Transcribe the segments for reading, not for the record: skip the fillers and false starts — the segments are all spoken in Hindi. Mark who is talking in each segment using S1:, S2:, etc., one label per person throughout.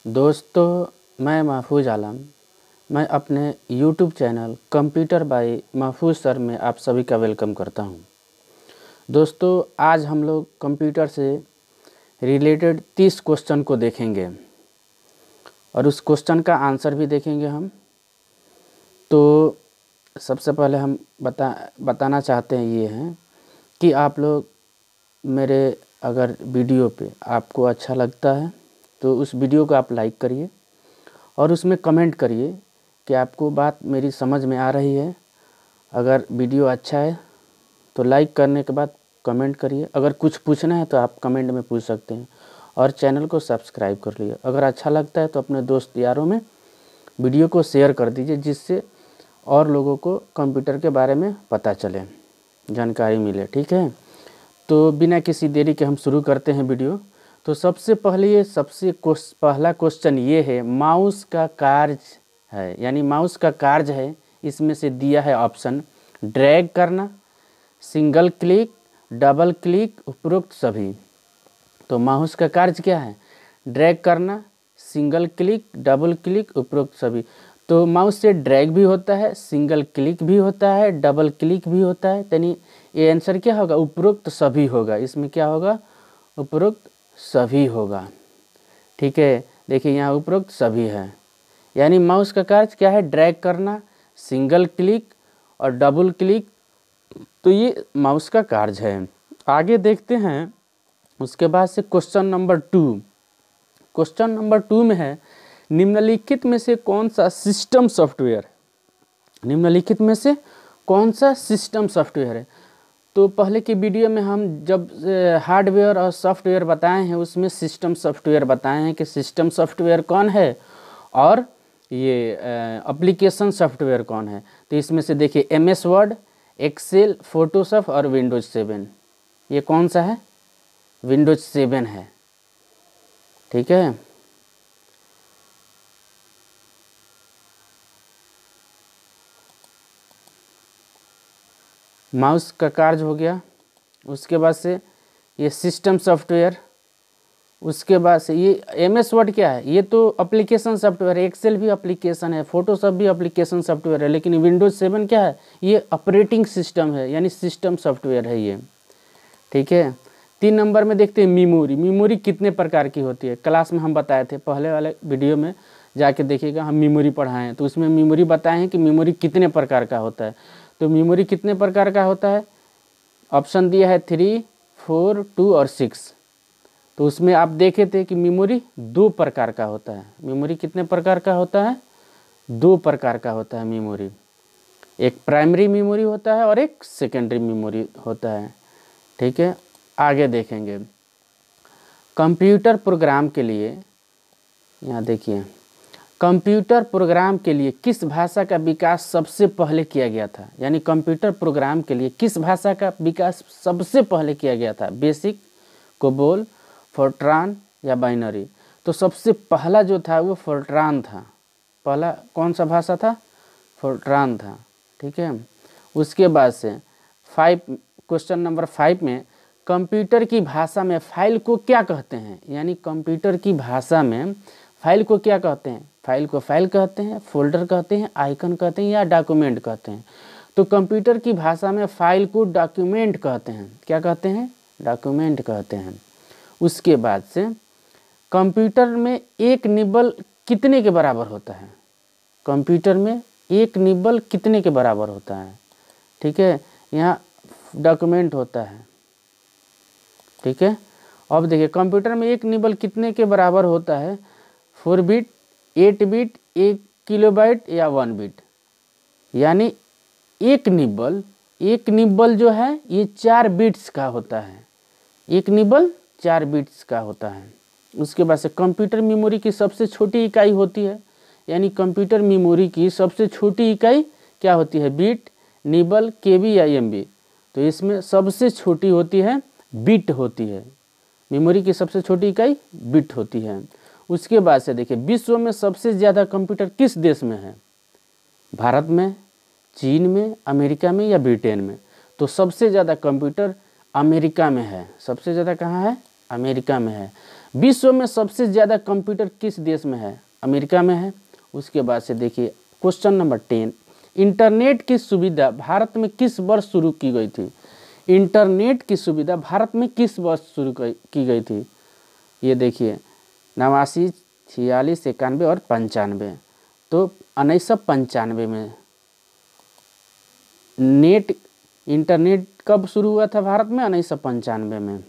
S1: दोस्तों, मैं महफूज आलम। मैं अपने YouTube चैनल कंप्यूटर बाय महफूज सर में आप सभी का वेलकम करता हूं। दोस्तों, आज हम लोग कंप्यूटर से रिलेटेड 30 क्वेश्चन को देखेंगे और उस क्वेश्चन का आंसर भी देखेंगे हम। तो सबसे पहले हम बताना चाहते हैं ये हैं कि आप लोग मेरे अगर वीडियो पे आपको अच्छा लगता है तो उस वीडियो को आप लाइक करिए और उसमें कमेंट करिए कि आपको बात मेरी समझ में आ रही है। अगर वीडियो अच्छा है तो लाइक करने के बाद कमेंट करिए। अगर कुछ पूछना है तो आप कमेंट में पूछ सकते हैं और चैनल को सब्सक्राइब कर लीजिए। अगर अच्छा लगता है तो अपने दोस्त यारों में वीडियो को शेयर कर दीजिए, जिससे और लोगों को कंप्यूटर के बारे में पता चले, जानकारी मिले। ठीक है, तो बिना किसी देरी के हम शुरू करते हैं वीडियो। तो सबसे पहला क्वेश्चन ये है, माउस का कार्य है, यानी माउस का कार्य है। इसमें से दिया है ऑप्शन ड्रैग करना, सिंगल क्लिक, डबल क्लिक, उपरोक्त सभी। तो माउस का कार्य क्या है? ड्रैग करना, सिंगल क्लिक, डबल क्लिक, उपरोक्त सभी। तो माउस से ड्रैग भी होता है, सिंगल क्लिक भी होता है, डबल क्लिक भी होता है। यानी ये आंसर क्या होगा? उपरोक्त सभी होगा। इसमें क्या होगा? उपरोक्त सभी होगा। ठीक है, देखिए यहाँ उपरोक्त सभी है। यानी माउस का कार्य क्या है? ड्रैग करना, सिंगल क्लिक और डबल क्लिक। तो ये माउस का कार्य है। आगे देखते हैं। उसके बाद से क्वेश्चन नंबर 2। क्वेश्चन नंबर 2 में है, निम्नलिखित में से कौन सा सिस्टम सॉफ्टवेयर है? निम्नलिखित में से कौन सा सिस्टम सॉफ्टवेयर है? तो पहले की वीडियो में हम जब हार्डवेयर और सॉफ्टवेयर बताए हैं, उसमें सिस्टम सॉफ्टवेयर बताए हैं कि सिस्टम सॉफ्टवेयर कौन है और ये एप्लीकेशन सॉफ्टवेयर कौन है। तो इसमें से देखिए, MS वर्ड, एक्सेल, फोटोशॉप और विंडोज 7। ये कौन सा है? विंडोज 7 है। ठीक है, माउस का कार्य हो गया। उसके बाद से ये सिस्टम सॉफ्टवेयर। उसके बाद से ये MS वर्ड क्या है? ये तो एप्लीकेशन सॉफ्टवेयर है। एक्सेल भी एप्लीकेशन है, फोटोशॉप भी एप्लीकेशन सॉफ्टवेयर है। लेकिन विंडोज 7 क्या है? ये ऑपरेटिंग सिस्टम है, यानी सिस्टम सॉफ्टवेयर है ये। ठीक है, 3 नंबर में देखते हैं मेमोरी। मेमोरी कितने प्रकार की होती है? क्लास में हम बताए थे, पहले वाले वीडियो में जाके देखिएगा, हम मेमोरी पढ़ाए हैं। तो उसमें मेमोरी बताए हैं कि मेमोरी कितने प्रकार का होता है। तो मेमोरी कितने प्रकार का होता है? ऑप्शन दिया है 3, 4, 2 और 6। तो उसमें आप देखे थे कि मेमोरी 2 प्रकार का होता है। मेमोरी कितने प्रकार का होता है? 2 प्रकार का होता है मेमोरी। एक प्राइमरी मेमोरी होता है और एक सेकेंडरी मेमोरी होता है। ठीक है, आगे देखेंगे। कंप्यूटर प्रोग्राम के लिए, यहाँ देखिए, कंप्यूटर प्रोग्राम के लिए किस भाषा का विकास सबसे पहले किया गया था? यानी कंप्यूटर प्रोग्राम के लिए किस भाषा का विकास सबसे पहले किया गया था? बेसिक, कोबोल, फोर्ट्रान या बाइनरी? तो सबसे पहला जो था वो फोर्ट्रान था। पहला कौन सा भाषा था? फोर्ट्रान था। ठीक है, उसके बाद से क्वेश्चन नंबर 5 में, कंप्यूटर की भाषा में फाइल को क्या कहते हैं? यानी कंप्यूटर की भाषा में फाइल को क्या कहते हैं? फाइल को फाइल कहते हैं, फोल्डर कहते हैं, आइकन कहते हैं या डॉक्यूमेंट कहते हैं? तो कंप्यूटर की भाषा में फाइल को डॉक्यूमेंट कहते हैं। क्या कहते हैं? डॉक्यूमेंट कहते हैं। उसके बाद से कंप्यूटर में एक निबल कितने के बराबर होता है? कंप्यूटर में एक निबल कितने के बराबर होता है? ठीक है, यहाँ डॉक्यूमेंट होता है। ठीक है, अब देखिए, कंप्यूटर में एक निबल कितने के बराबर होता है? 4 बिट, 8 बिट, 1 किलोबाइट या 1 बिट? यानी एक निबल जो है ये 4 बिट्स का होता है। एक निबल 4 बिट्स का होता है। उसके बाद से कंप्यूटर मेमोरी की सबसे छोटी इकाई होती है। यानी कंप्यूटर मेमोरी की सबसे छोटी इकाई क्या होती है? बिट, निबल, केबी या एमबी? तो इसमें सबसे छोटी होती है बिट होती है। मेमोरी की सबसे छोटी इकाई बिट होती है। उसके बाद से देखिए, विश्व में सबसे ज़्यादा कंप्यूटर किस देश में है? भारत में, चीन में, अमेरिका में या ब्रिटेन में? तो सबसे ज़्यादा कंप्यूटर अमेरिका में है। सबसे ज़्यादा कहाँ है? अमेरिका में है। विश्व में सबसे ज़्यादा कंप्यूटर किस देश में है? अमेरिका में है। उसके बाद से देखिए क्वेश्चन नंबर 10, इंटरनेट की सुविधा भारत में किस वर्ष शुरू की गई थी? इंटरनेट की सुविधा भारत में किस वर्ष शुरू की गई थी? ये देखिए 89, 46, 91 और 95। तो 1995 में इंटरनेट कब शुरू हुआ था भारत में? 1995 में।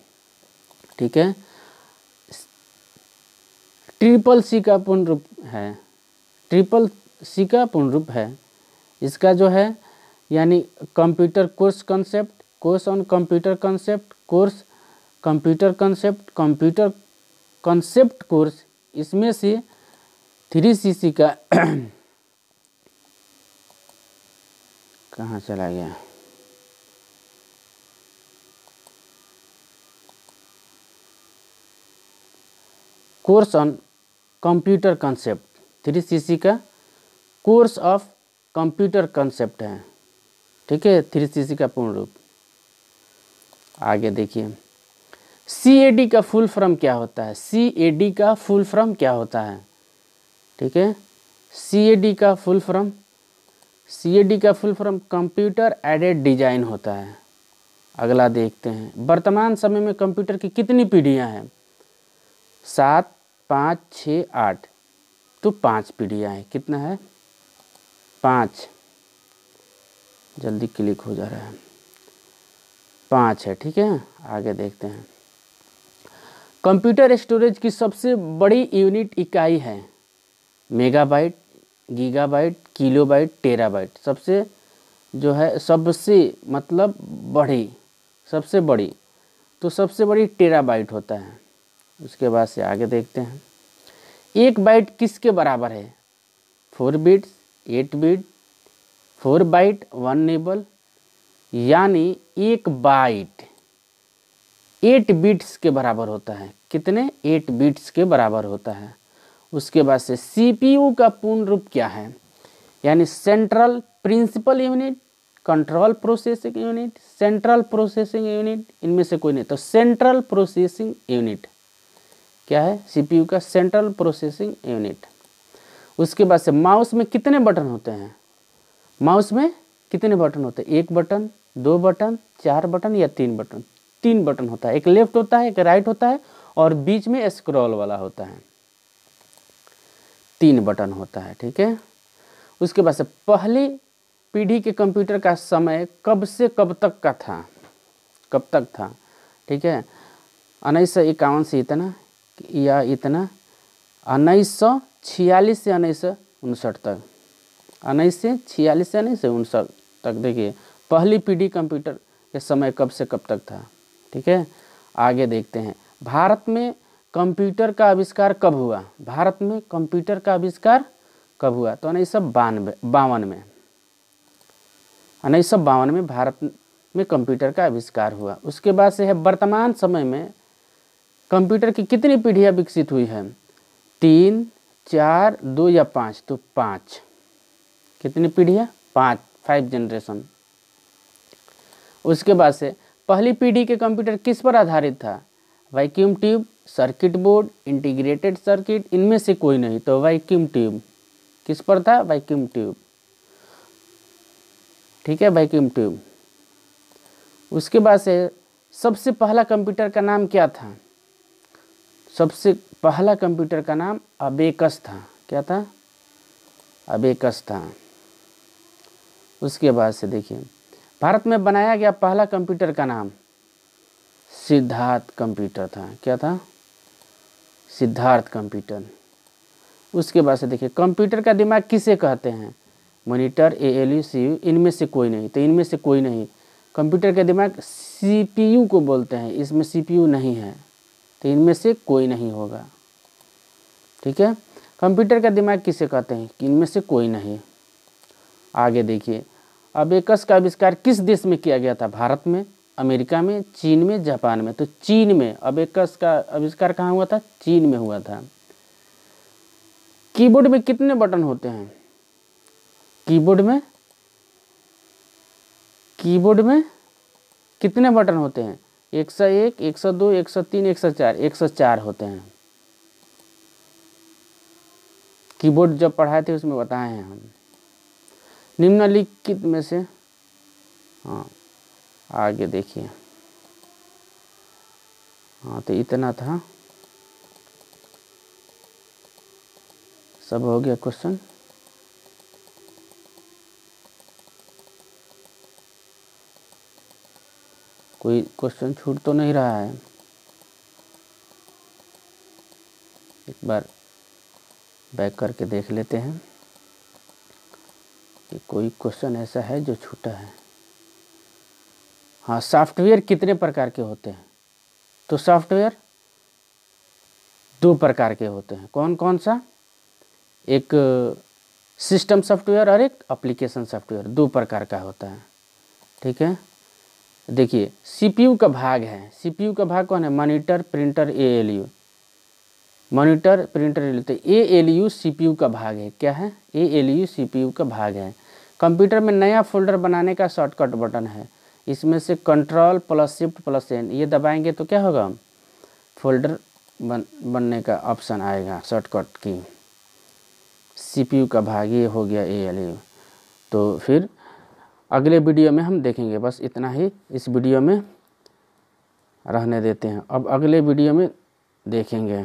S1: ठीक है। CCC का पूर्ण रूप है, CCC का पूर्ण रूप है इसका जो है, यानी computer course concept, course on computer concept, course computer concept, computer concept course. इसमें से 3CC का कहाँ चला गया? Course on computer concept, 3CC का कोर्स ऑफ कंप्यूटर कंसेप्ट है। ठीक है, 3CC का पूर्ण रूप। आगे देखिए CAD का फुल फॉर्म क्या होता है? CAD का फुल फॉर्म क्या होता है? ठीक है, CAD का full form computer aided design होता है। अगला देखते हैं, वर्तमान समय में कंप्यूटर की कितनी पीढ़ियां हैं? 7, 5, 6, 8। तो 5 पीढ़ियां हैं। कितना है? 5। जल्दी क्लिक हो जा रहा है। 5 है। ठीक है, आगे देखते हैं। कंप्यूटर स्टोरेज की सबसे बड़ी यूनिट इकाई है मेगाबाइट, गीगाबाइट, किलोबाइट, टेराबाइट। सबसे जो है सबसे मतलब बड़ी, सबसे बड़ी, तो सबसे बड़ी टेराबाइट होता है। उसके बाद से आगे देखते हैं, 1 बाइट किसके बराबर है? 4 बिट्स, 8 बिट, 4 बाइट 1 निबल, यानी 1 बाइट 8 बिट्स के बराबर होता है। कितने? 8 बिट्स के बराबर होता है। उसके बाद से CPU का पूर्ण रूप क्या है? यानी central principal unit, control processing unit, central processing unit, इनमें से कोई नहीं। तो सेंट्रल प्रोसेसिंग यूनिट क्या है? CPU का सेंट्रल प्रोसेसिंग यूनिट। उसके बाद से माउस में कितने बटन होते हैं? माउस में कितने बटन होते हैं? 1 बटन, 2 बटन, 4 बटन या 3 बटन? 3 बटन होता है। एक लेफ्ट होता है, एक राइट होता है और बीच में स्क्रॉल वाला होता है। 3 बटन होता है। ठीक है। उसके बाद से पहली पीढ़ी के कंप्यूटर का समय कब से कब तक का था? कब तक था? ठीक है, 1951 से इतना या इतना, 1946 से 1959 तक, 1946 से 1959 तक। देखिए पहली पीढ़ी कंप्यूटर के समय कब से कब तक था। ठीक है, आगे देखते हैं, भारत में कंप्यूटर का आविष्कार कब हुआ? भारत में कंप्यूटर का आविष्कार कब हुआ? तो 1952 में, 1952 में भारत में कंप्यूटर का आविष्कार हुआ। उसके बाद से है, वर्तमान समय में कंप्यूटर की कितनी पीढ़ियाँ विकसित हुई है? 3, 4, 2 या 5? तो 5। कितनी पीढ़ियाँ? 5 जनरेशन। उसके बाद से पहली पीढ़ी के कंप्यूटर किस पर आधारित था? Vacuum tube, circuit board, integrated circuit, इनमें से कोई नहीं। तो वैक्यूम ट्यूब। किस पर था? Vacuum tube. ठीक है, वैक्यूम ट्यूब। उसके बाद से सबसे पहला कंप्यूटर का नाम क्या था? सबसे पहला कंप्यूटर का नाम अबेकस था। क्या था? अबेकस था। उसके बाद से देखिए, भारत में बनाया गया पहला कंप्यूटर का नाम सिद्धार्थ कंप्यूटर था। क्या था? सिद्धार्थ कंप्यूटर। उसके बाद से देखिए, कंप्यूटर का दिमाग किसे कहते हैं? मॉनिटर, ALU, CPU, इनमें से कोई नहीं। तो इनमें से कोई नहीं। कंप्यूटर का दिमाग CPU को बोलते हैं, इसमें CPU नहीं है, तो इनमें से कोई नहीं होगा। ठीक है, कंप्यूटर का दिमाग किसे कहते हैं? कि इनमें से कोई नहीं। आगे देखिए, अबेकस का आविष्कार किस देश में किया गया था? भारत में, अमेरिका में, चीन में, जापान में? तो चीन में। अबेकस का आविष्कार कहाँ हुआ था? चीन में हुआ था। कीबोर्ड में कितने बटन होते हैं? कीबोर्ड में कितने बटन होते हैं? 101, 102, 103, 104, 104 होते हैं। कीबोर्ड जब पढ़ाए थे उसमें बताए हैं हम। निम्नलिखित में से, हाँ आगे देखिए, हाँ तो इतना था, सब हो गया क्वेश्चन। कोई क्वेश्चन छूट तो नहीं रहा है? एक बार बैक करके देख लेते हैं कि कोई क्वेश्चन ऐसा है जो छूटा है। हाँ, सॉफ्टवेयर कितने प्रकार के होते हैं? तो सॉफ्टवेयर 2 प्रकार के होते हैं। कौन कौन सा? एक सिस्टम सॉफ्टवेयर और एक एप्लीकेशन सॉफ्टवेयर, 2 प्रकार का होता है। ठीक है, देखिए सीपीयू का भाग है। सीपीयू का भाग कौन है? Monitor, printer, ALU. Monitor, printer, ALU. तो एएलयू सीपीयू का भाग है। क्या है? एएलयू सीपीयू का भाग है। कंप्यूटर में नया फोल्डर बनाने का शॉर्टकट बटन है। इसमें से control plus shift plus N ये दबाएंगे तो क्या होगा? फोल्डर बनने का ऑप्शन आएगा शॉर्टकट की। सीपीयू का भाग ये हो गया एएलयू। तो फिर अगले वीडियो में हम देखेंगे। बस इतना ही इस वीडियो में रहने देते हैं, अब अगले वीडियो में देखेंगे।